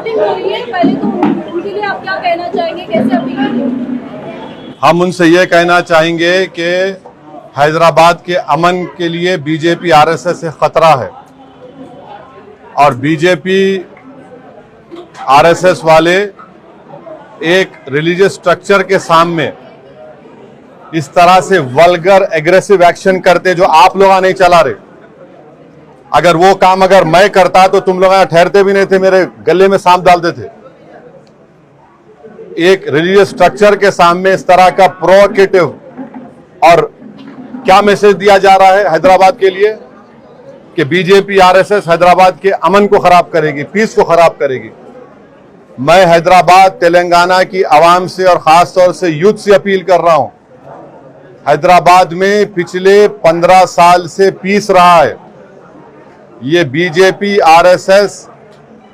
Voting हो रही है, पहले तो उनके लिए आप क्या कहना चाहेंगे, कैसे अपील करेंगे? हम उनसे ये कहना चाहेंगे कि हैदराबाद के अमन के लिए बीजेपी आरएसएस से खतरा है और बीजेपी आरएसएस वाले एक रिलीजियस स्ट्रक्चर के सामने इस तरह से वल्गर एग्रेसिव एक्शन करते जो आप लोग नहीं चला रहे। अगर वो काम अगर मैं करता तो तुम लोग यहां ठहरते भी नहीं थे, मेरे गले में सांप डालते थे। एक रिलीजियस स्ट्रक्चर के सामने इस तरह का प्रोवोकेटिव और क्या मैसेज दिया जा रहा है हैदराबाद के लिए कि बीजेपी आरएसएस हैदराबाद के अमन को खराब करेगी, पीस को खराब करेगी। मैं हैदराबाद तेलंगाना की आवाम से और खास तौर से यूथ से अपील कर रहा हूं। हैदराबाद में पिछले 15 साल से पीस रहा है। ये बीजेपी आरएसएस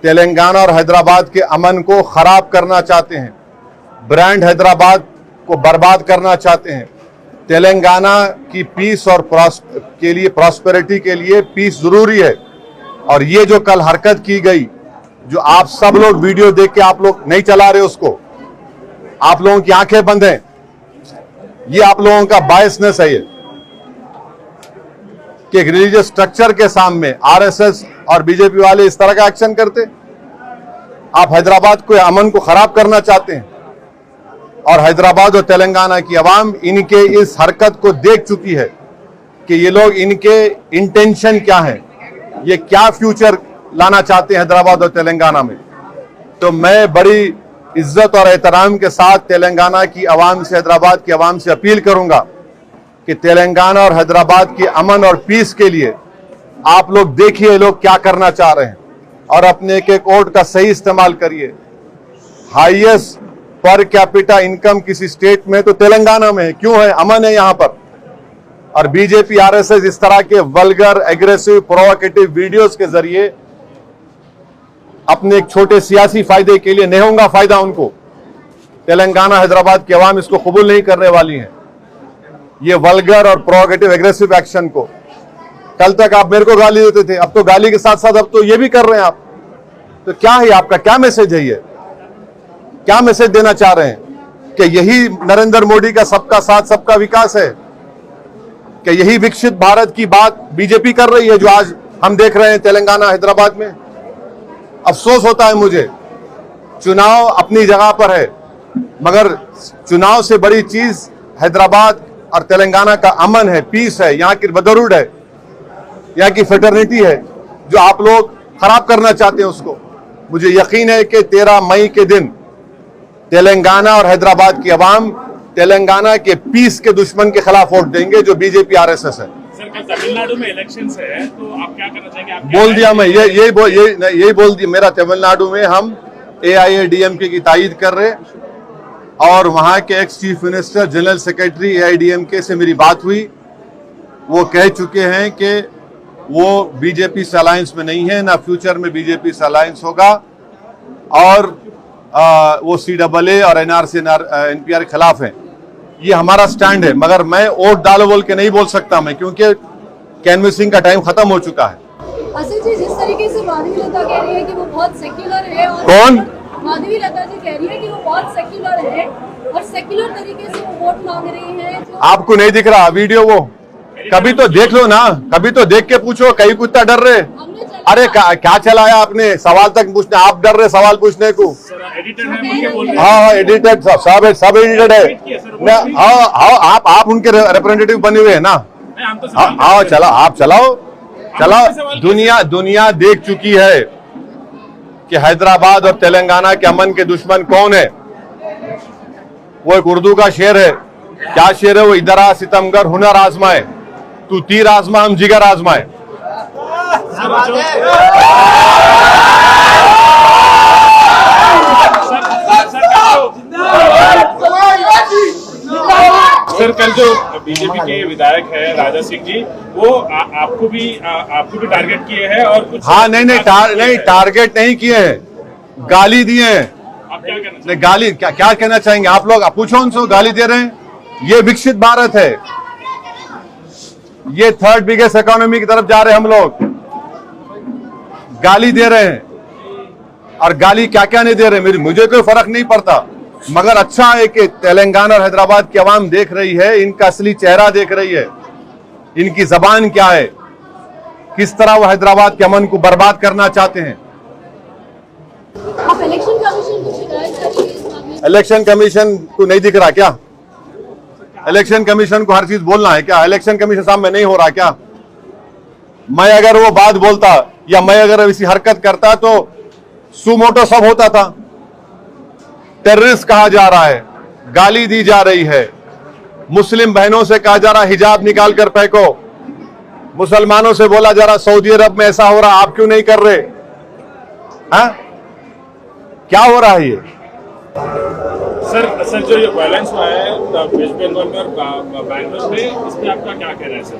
तेलंगाना और हैदराबाद के अमन को खराब करना चाहते हैं, ब्रांड हैदराबाद को बर्बाद करना चाहते हैं। तेलंगाना की पीस और के लिए, प्रॉस्पेरिटी के लिए पीस जरूरी है। और ये जो कल हरकत की गई, जो आप सब लोग वीडियो देख के आप लोग नहीं चला रहे उसको, आप लोगों की आंखें बंद हैं, ये आप लोगों का बायसनेस है। ये कि एक रिलीजियस स्ट्रक्चर के सामने आरएसएस और बीजेपी वाले इस तरह का एक्शन करते। आप हैदराबाद को, अमन को खराब करना चाहते हैं और हैदराबाद और तेलंगाना की आवाम इनके इस हरकत को देख चुकी है कि ये लोग, इनके इंटेंशन क्या है, ये क्या फ्यूचर लाना चाहते हैं हैदराबाद और तेलंगाना में। तो मैं बड़ी इज्जत और एहतराम के साथ तेलंगाना की आवाम से, हैदराबाद की आवाम से अपील करूंगा कि तेलंगाना और हैदराबाद के अमन और पीस के लिए आप लोग देखिए लोग क्या करना चाह रहे हैं और अपने एक एक वोट का सही इस्तेमाल करिए। हाईएस्ट पर कैपिटा इनकम किसी स्टेट में तो तेलंगाना में है। क्यों है? अमन है यहां पर। और बीजेपी आरएसएस इस तरह के वल्गर, एग्रेसिव, प्रोवोकेटिव वीडियोस के जरिए अपने एक छोटे सियासी फायदे के लिए, नहीं होगा फायदा उनको, तेलंगाना हैदराबाद की आवाम इसको कबूल नहीं करने वाली है। ये वल्गर और प्रोवोकेटिव एग्रेसिव एक्शन को, कल तक आप मेरे को गाली देते थे, अब तो गाली के साथ साथ अब तो ये भी कर रहे हैं आप। तो क्या है आपका, क्या मैसेज है? ये क्या मैसेज देना चाह रहे हैं कि यही नरेंद्र मोदी का सबका साथ सबका विकास है? कि यही विकसित भारत की बात बीजेपी कर रही है जो आज हम देख रहे हैं तेलंगाना, हैदराबाद में? अफसोस होता है मुझे। चुनाव अपनी जगह पर है, मगर चुनाव से बड़ी चीज हैदराबाद और तेलंगाना का अमन है, पीस है, यहाँ की ब्रदरहुड है, यहाँ की फ्रेटर्निटी है, जो आप लोग खराब करना चाहते हैं उसको। मुझे यकीन है कि 13 मई के दिन तेलंगाना और हैदराबाद की आवाम तेलंगाना के पीस के दुश्मन के खिलाफ वोट देंगे जो बीजेपी आरएसएस है। सर, कल तमिलनाडु में इलेक्शंस है, तो आप क्या करना चाहेंगे? आप बोल दिया मैं, यही बोल दिया। मेरा तमिलनाडु में हम एआईएडीएमके की तायीद कर रहे और वहां के ex chief minister, general secretary AIADMK से मेरी बात हुई। वो कह चुके हैं कि वो बीजेपी से अलायंस में नहीं है, ना फ्यूचर में बीजेपी से अलायंस होगा और वो सीएए और एनआरसी एनपीआर के खिलाफ है। ये हमारा स्टैंड है, मगर मैं वोट डालो बोल के नहीं बोल सकता मैं, क्योंकि कैनवसिंग का टाइम खत्म हो चुका है। असल जी, जिस तरीके से माधवी लता कह रही है कि वो बहुत सेक्युलर है, और कौन? माधवी लता जी कह रही है कि वो बहुत सेक्युलर है और सेक्युलर तरीके से वो वोट मांग रही है। आपको नहीं दिख रहा वीडियो? वो कभी तो देख लो ना, कभी तो देख के पूछो, कहीं कुत्ता डर रहे। अरे क्या चलाया आपने? सवाल तक पूछने, आप डर रहे सवाल पूछने को। हाँ, एडिटेड सब एडिटेड है। हाँ, आप उनके रिप्रेजेंटेटिव बने हुए हैं ना। हाँ, चला, आप चलाओ। दुनिया देख चुकी है कि हैदराबाद और तेलंगाना के अमन के दुश्मन कौन है। वो एक उर्दू का शेर है। क्या शेर है वो? इधर आ सितमगर हुनर आजमाए, तू तीर आजमा हम जिगर आजमाए। सर, कल जो बीजेपी के विधायक है राजा सिंह जी, वो आपको भी टारगेट किए हैं और कुछ। हाँ, नहीं, टारगेट नहीं किए हैं, गाली दिए हैं। आप क्या कहना नहीं, गाली क्या कहना चाहेंगे आप लोग? आप पूछो उनसे, गाली दे रहे हैं। ये विकसित भारत है, ये 3rd बिगेस्ट इकोनॉमी की तरफ जा रहे हैं हम लोग, गाली दे रहे हैं। और गाली क्या क्या नहीं दे रहे, मुझे कोई फर्क नहीं पड़ता, मगर अच्छा है कि तेलंगाना और हैदराबाद की आवाम देख रही है, इनका असली चेहरा देख रही है, इनकी जबान क्या है, किस तरह वो हैदराबाद के अमन को बर्बाद करना चाहते हैं। आप इलेक्शन कमीशन को शिकायत करेंगे इस मामले में? इलेक्शन कमीशन को नहीं दिख रहा क्या? इलेक्शन कमीशन को हर चीज बोलना है क्या? इलेक्शन कमीशन सामने नहीं हो रहा क्या? मैं अगर वो बात बोलता या मैं अगर इसी हरकत करता तो सुमोटो सब होता था। टेररिस्ट कहा जा रहा है, गाली दी जा रही है, मुस्लिम बहनों से कहा जा रहा हिजाब निकाल कर फेंको, मुसलमानों से बोला जा रहा सऊदी अरब में ऐसा हो रहा, आप क्यों नहीं कर रहे? हाँ, क्या हो रहा है ये? सर जो ये वायलेंस हुआ है वेस्ट बंगाल में और बैंगलोर में, इस पे आपका क्या कहना है सर?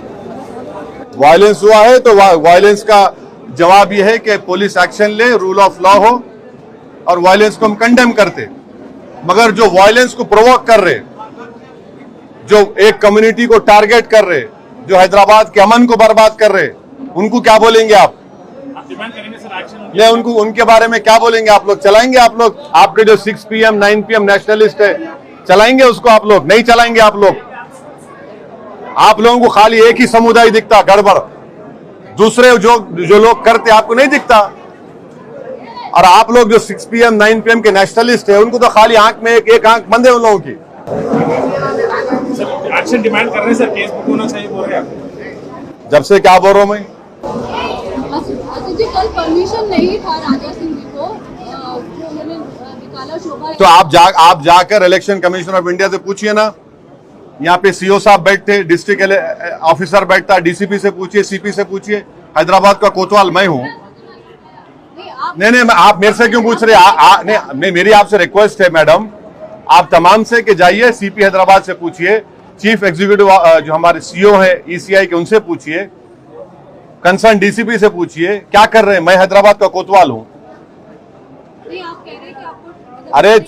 वायलेंस हुआ है तो वायलेंस का जवाब यह है कि पुलिस एक्शन ले, रूल ऑफ लॉ हो, और वायलेंस को हम कंडेम करते, मगर जो वायलेंस को प्रोवोक कर रहे, जो एक कम्युनिटी को टारगेट कर रहे, जो हैदराबाद के अमन को बर्बाद कर रहे, उनको क्या बोलेंगे आप? डिमांड करेंगे सर एक्शन? ले उनको, उनके बारे में क्या बोलेंगे आप लोग? चलाएंगे आप लोग? आपके जो 6 PM 9 PM नेशनलिस्ट है, चलाएंगे उसको आप लोग? नहीं चलाएंगे आप लोग। आप लोगों को खाली एक ही समुदाय दिखता गड़बड़, दूसरे जो लोग करते आपको नहीं दिखता। और आप लोग जो 6 PM 9 PM के नेशनलिस्ट है, उनको तो खाली आंख में एक आंख बंद है उन लोगों की। सर एक्शन डिमांड कर रहे हैं सर, केस बुक होना चाहिए बोल रहे हैं। जब से क्या बोल रहा हूं मैं? आसिफ जी, कल परमिशन नहीं था राजा सिंह जी को, जो उन्होंने निकाला शोभा। तो आप जाकर इलेक्शन कमीशन ऑफ इंडिया से पूछिए ना। यहाँ पे सीओ साहब बैठते, डिस्ट्रिक्ट ऑफिसर बैठता, डीसीपी से पूछिए, सीपी से पूछिए। हैदराबाद का कोतवाल मैं हूँ। नहीं, आप मेरे से क्यों पूछ रहे? नहीं, मेरी आपसे रिक्वेस्ट है मैडम, आप तमाम से कि जाइए सीपी हैदराबाद से पूछिए, चीफ एग्जीक्यूटिव जो हमारे सीओ है ईसीआई के, उनसे पूछिए, कंसर्न डीसीपी से पूछिए क्या कर रहे हैं। मैं हैदराबाद का कोतवाल हूँ। आप कह रहे हैं कि आपको अरे